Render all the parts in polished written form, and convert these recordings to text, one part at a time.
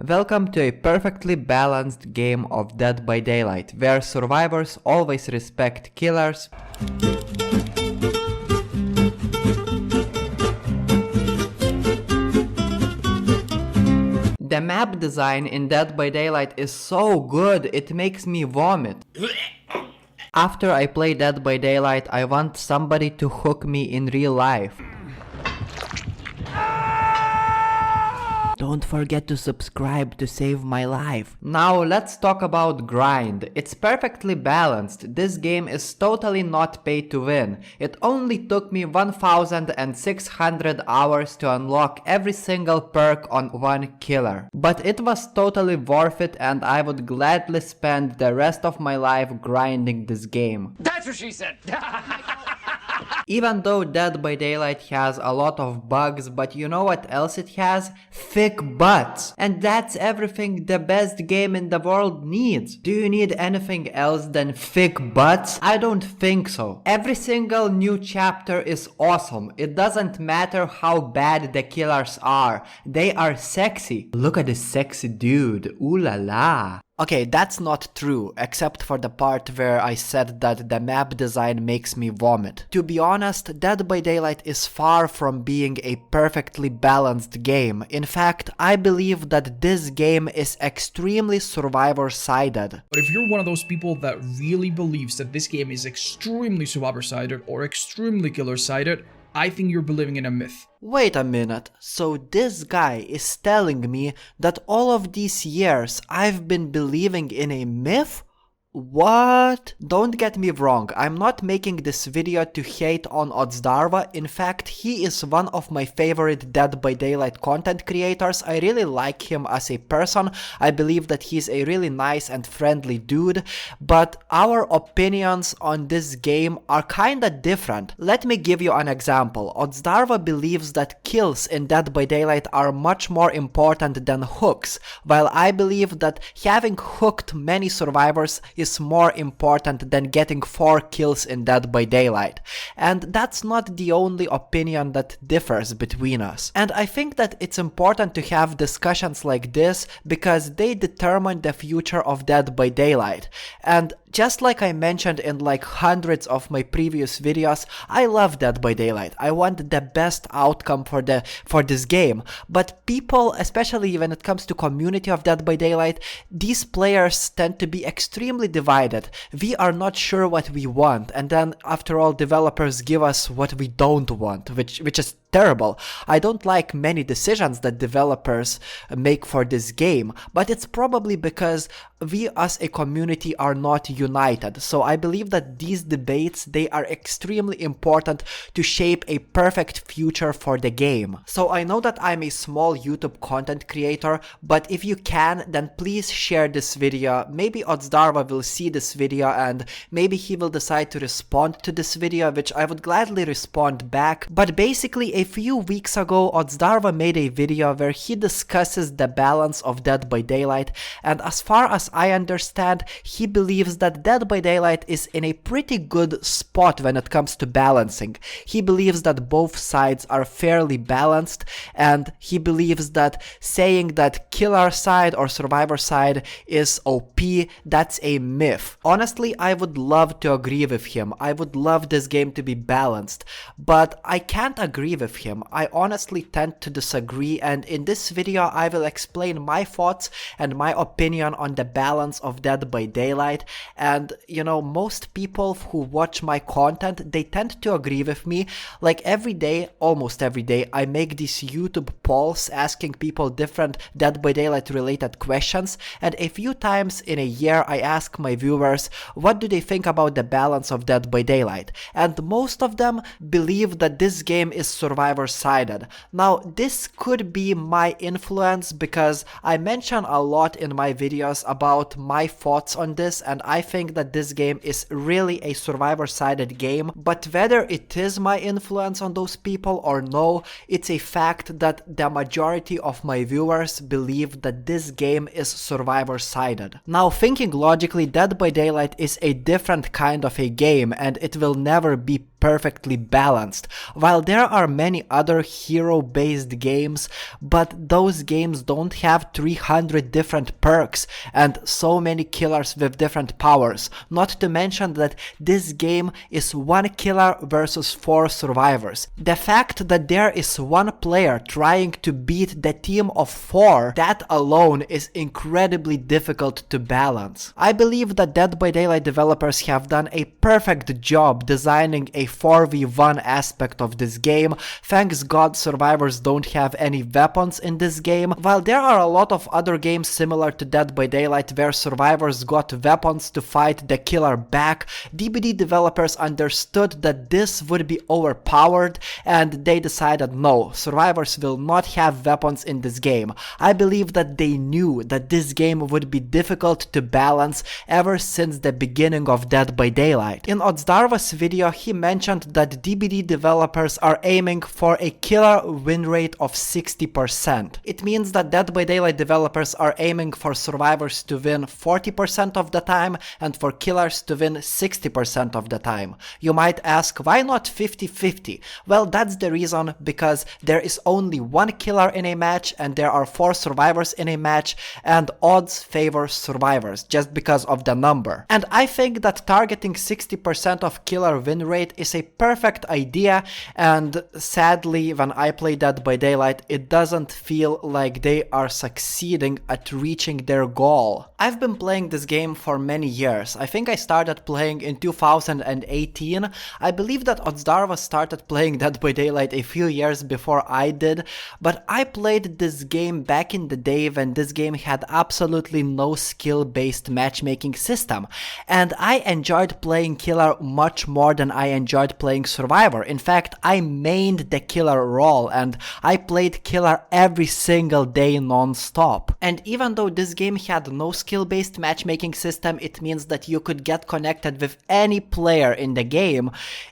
Welcome to a perfectly balanced game of Dead by Daylight, where survivors always respect killers, the map design in Dead by Daylight is so good, it makes me vomit. After I play Dead by Daylight, I want somebody to hook me in real life. Don't forget to subscribe to save my life. Now let's talk about grind. It's perfectly balanced. This game is totally not pay to win. It only took me 1,600 hours to unlock every single perk on one killer. But it was totally worth it, and I would gladly spend the rest of my life grinding this game. That's what she said! Even though Dead by Daylight has a lot of bugs, but you know what else it has? Thick butts. And that's everything the best game in the world needs. Do you need anything else than thick butts? I don't think so. Every single new chapter is awesome. It doesn't matter how bad the killers are. They are sexy. Look at this sexy dude. Ooh la la. Okay, that's not true, except for the part where I said that the map design makes me vomit. To be honest, Dead by Daylight is far from being a perfectly balanced game. In fact, I believe that this game is extremely survivor-sided. But if you're one of those people that really believes that this game is extremely survivor-sided or extremely killer-sided, I think you're believing in a myth. Wait a minute, so this guy is telling me that all of these years I've been believing in a myth? What? Don't get me wrong, I'm not making this video to hate on Otzdarva. In fact, he is one of my favorite Dead by Daylight content creators. I really like him as a person. I believe that he's a really nice and friendly dude, but our opinions on this game are kinda different. Let me give you an example. Otzdarva believes that kills in Dead by Daylight are much more important than hooks, while I believe that having hooked many survivors is more important than getting 4 kills in Dead by Daylight. And that's not the only opinion that differs between us. And I think that it's important to have discussions like this because they determine the future of Dead by Daylight. And just like I mentioned in like hundreds of my previous videos, I love Dead by Daylight. I want the best outcome for this game. But people, especially when it comes to community of Dead by Daylight, these players tend to be extremely divided. We are not sure what we want, and then after all, developers give us what we don't want, which is terrible. I don't like many decisions that developers make for this game, but it's probably because we as a community are not united. So I believe that these debates, they are extremely important to shape a perfect future for the game. So I know that I'm a small YouTube content creator, but if you can, then please share this video. Maybe Otzdarva will see this video and maybe he will decide to respond to this video, which I would gladly respond back. But basically, a few weeks ago, Otzdarva made a video where he discusses the balance of Dead by Daylight, and as far as I understand, he believes that Dead by Daylight is in a pretty good spot when it comes to balancing. He believes that both sides are fairly balanced, and he believes that saying that killer side or survivor side is OP, that's a myth. Honestly, I would love to agree with him. I would love this game to be balanced, but I can't agree with him. I honestly tend to disagree, and in this video I will explain my thoughts and my opinion on the balance of Dead by Daylight. And you know, most people who watch my content, they tend to agree with me. Like every day, almost every day, I make these YouTube polls asking people different Dead by Daylight related questions, and a few times in a year I ask my viewers what do they think about the balance of Dead by Daylight, and most of them believe that this game is survivor-sided. Now, this could be my influence because I mention a lot in my videos about my thoughts on this, and I think that this game is really a survivor-sided game. But whether it is my influence on those people or no, it's a fact that the majority of my viewers believe that this game is survivor-sided. Now, thinking logically, Dead by Daylight is a different kind of a game, and it will never be perfectly balanced. While there are many other hero-based games, but those games don't have 300 different perks and so many killers with different powers. Not to mention that this game is one killer versus 4 survivors. The fact that there is one player trying to beat the team of 4, that alone is incredibly difficult to balance. I believe that Dead by Daylight developers have done a perfect job designing a 4v1 aspect of this game. Thanks God survivors don't have any weapons in this game, while there are a lot of other games similar to Dead by Daylight where survivors got weapons to fight the killer back. DBD developers understood that this would be overpowered and they decided no, survivors will not have weapons in this game. I believe that they knew that this game would be difficult to balance ever since the beginning of Dead by Daylight. In Otzdarva's video, he mentioned that DBD developers are aiming for a killer win rate of 60%. It means that Dead by Daylight developers are aiming for survivors to win 40% of the time and for killers to win 60% of the time. You might ask, why not 50-50? Well, that's the reason, because there is only one killer in a match and there are 4 survivors in a match, and odds favor survivors just because of the number. And I think that targeting 60% of killer win rate is a perfect idea, and sadly when I play Dead by Daylight it doesn't feel like they are succeeding at reaching their goal. I've been playing this game for many years. I think I started playing in 2018. I believe that Otzdarva started playing Dead by Daylight a few years before I did, but I played this game back in the day when this game had absolutely no skill-based matchmaking system, and I enjoyed playing killer much more than I enjoyed playing survivor. In fact, I mained the killer role and I played killer every single day non-stop. And even though this game had no skill-based matchmaking system, it means that you could get connected with any player in the game.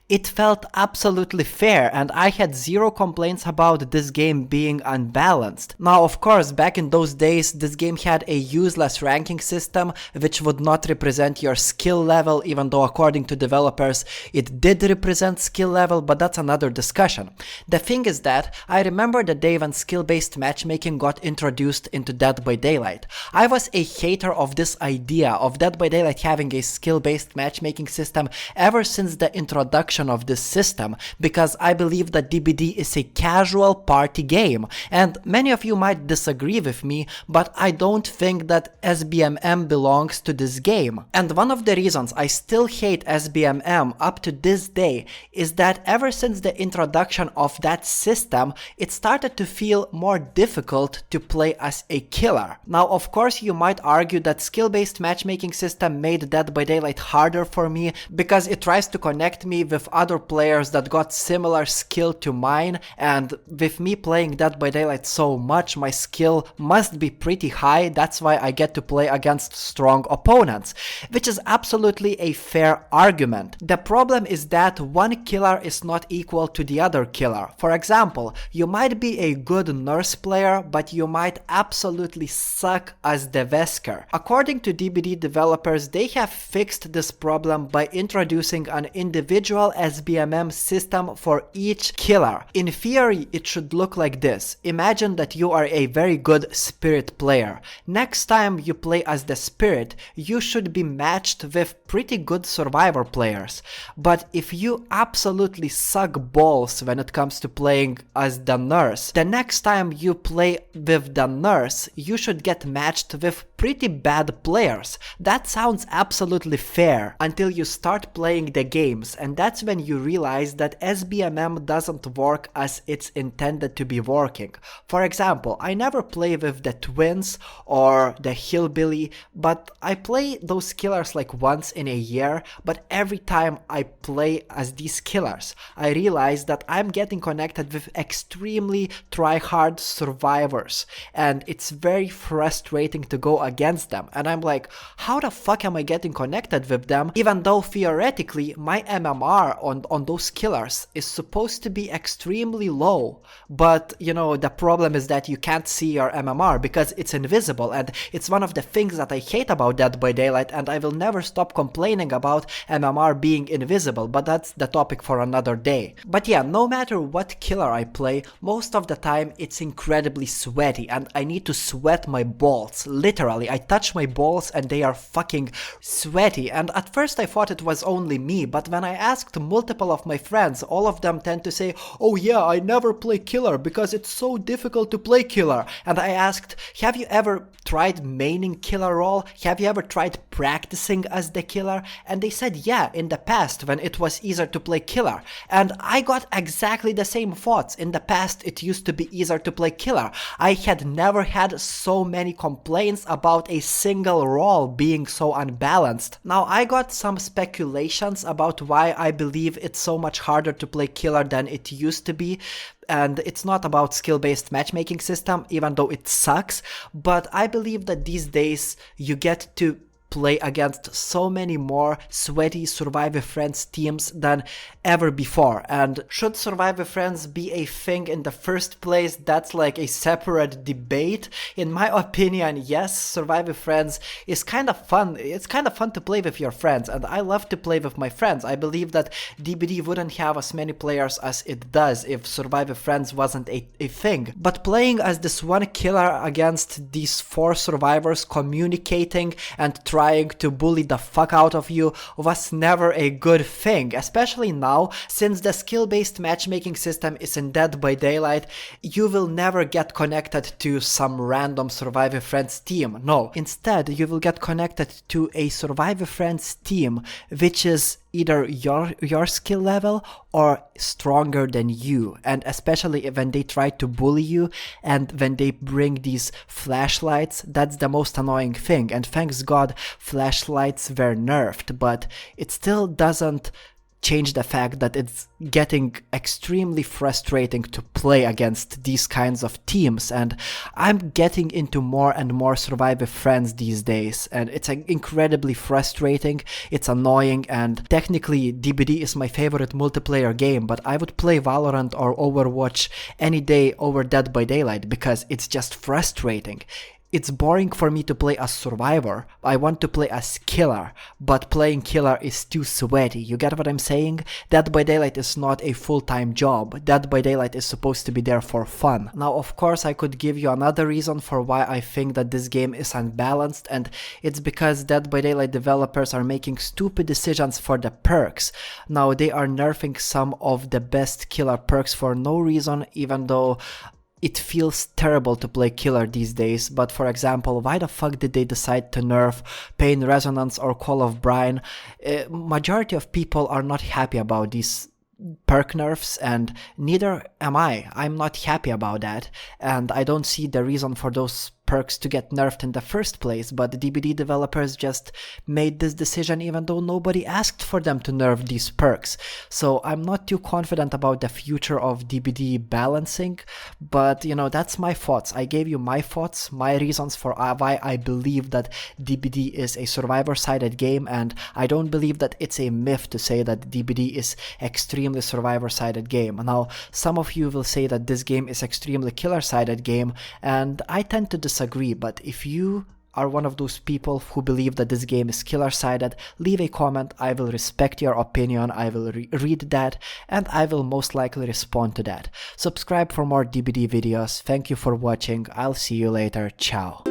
It felt absolutely fair and I had zero complaints about this game being unbalanced. Now of course, back in those days this game had a useless ranking system which would not represent your skill level, even though according to developers it did represent skill level, but that's another discussion. The thing is that I remember the day when skill-based matchmaking got introduced into Dead by Daylight. I was a hater of this idea of Dead by Daylight having a skill-based matchmaking system ever since the introduction of this system, because I believe that DBD is a casual party game, and many of you might disagree with me, but I don't think that SBMM belongs to this game. And one of the reasons I still hate SBMM up to this day is that ever since the introduction of that system, it started to feel more difficult to play as a killer. Now of course you might argue that skill-based matchmaking system made Dead by Daylight harder for me because it tries to connect me with other players that got similar skill to mine, and with me playing Dead by Daylight so much, my skill must be pretty high. That's why I get to play against strong opponents, which is absolutely a fair argument. The problem is that one killer is not equal to the other killer. For example, you might be a good nurse player, but you might absolutely suck as the Vesker. According to DBD developers, they have fixed this problem by introducing an individual SBMM system for each killer. In theory, it should look like this. Imagine that you are a very good spirit player. Next time you play as the spirit, you should be matched with pretty good survivor players. But if you absolutely suck balls when it comes to playing as the nurse, the next time you play with the nurse, you should get matched with pretty bad players. That sounds absolutely fair until you start playing the games, and that's when you realize that SBMM doesn't work as it's intended to be working. For example, I never play with the twins or the hillbilly, but I play those killers like once in a year, but every time I play as these killers, I realize that I'm getting connected with extremely try-hard survivors, and it's very frustrating to go against them, and I'm like, how the fuck am I getting connected with them, even though theoretically my MMR on those killers is supposed to be extremely low, but you know, the problem is that you can't see your MMR because it's invisible, and it's one of the things that I hate about Dead by Daylight, and I will never stop complaining about MMR being invisible, but that's the topic for another day. But yeah, no matter what killer I play, most of the time it's incredibly sweaty and I need to sweat my balls. Literally, I touch my balls and they are fucking sweaty. And at first I thought it was only me, but when I asked multiple of my friends, all of them tend to say, oh yeah, I never play killer because it's so difficult to play killer. And I asked, have you ever tried maining killer role? Have you ever tried practicing as the killer? And they said yeah, in the past when it was easier to play killer. And I got exactly the same thoughts. In the past it used to be easier to play killer. I had never had so many complaints about a single role being so unbalanced. Now I got some speculations about why I believe it's so much harder to play killer than it used to be. And it's not about skill-based matchmaking system, even though it sucks, but I believe that these days you get to play against so many more sweaty Survivor Friends teams than ever before. And should Survivor Friends be a thing in the first place, that's like a separate debate. In my opinion, yes, Survivor Friends is kind of fun. It's kind of fun to play with your friends, and I love to play with my friends. I believe that DBD wouldn't have as many players as it does if Survivor Friends wasn't a thing. But playing as this one killer against these 4 survivors, communicating and trying to bully the fuck out of you was never a good thing, especially now since the skill-based matchmaking system is in Dead by Daylight. You will never get connected to some random Survivor Friends team. No, instead you will get connected to a Survivor Friends team which is either your skill level or stronger than you. And especially when they try to bully you and when they bring these flashlights, that's the most annoying thing. And thanks God flashlights were nerfed, but it still doesn't change the fact that it's getting extremely frustrating to play against these kinds of teams. And I'm getting into more and more Survivor Friends these days, and it's incredibly frustrating, it's annoying, and technically DBD is my favorite multiplayer game, but I would play Valorant or Overwatch any day over Dead by Daylight because it's just frustrating. It's boring for me to play as survivor. I want to play as killer, but playing killer is too sweaty. You get what I'm saying? Dead by Daylight is not a full-time job. Dead by Daylight is supposed to be there for fun. Now, of course, I could give you another reason for why I think that this game is unbalanced, and it's because Dead by Daylight developers are making stupid decisions for the perks. Now, they are nerfing some of the best killer perks for no reason, even though it feels terrible to play killer these days. But for example, why the fuck did they decide to nerf Pain Resonance or Call of Brine? Majority of people are not happy about these perk nerfs, and neither am I. I'm not happy about that, and I don't see the reason for those perks to get nerfed in the first place, but the DBD developers just made this decision even though nobody asked for them to nerf these perks. So I'm not too confident about the future of DBD balancing, but you know, that's my thoughts. I gave you my thoughts, my reasons for why I believe that DBD is a survivor-sided game, and I don't believe that it's a myth to say that DBD is extremely survivor-sided game. Now, some of you will say that this game is extremely killer-sided game, and I tend to disagree, but if you are one of those people who believe that this game is killer-sided, leave a comment. I will respect your opinion, I will read that, and I will most likely respond to that. Subscribe for more DBD videos. Thank you for watching. I'll see you later. Ciao.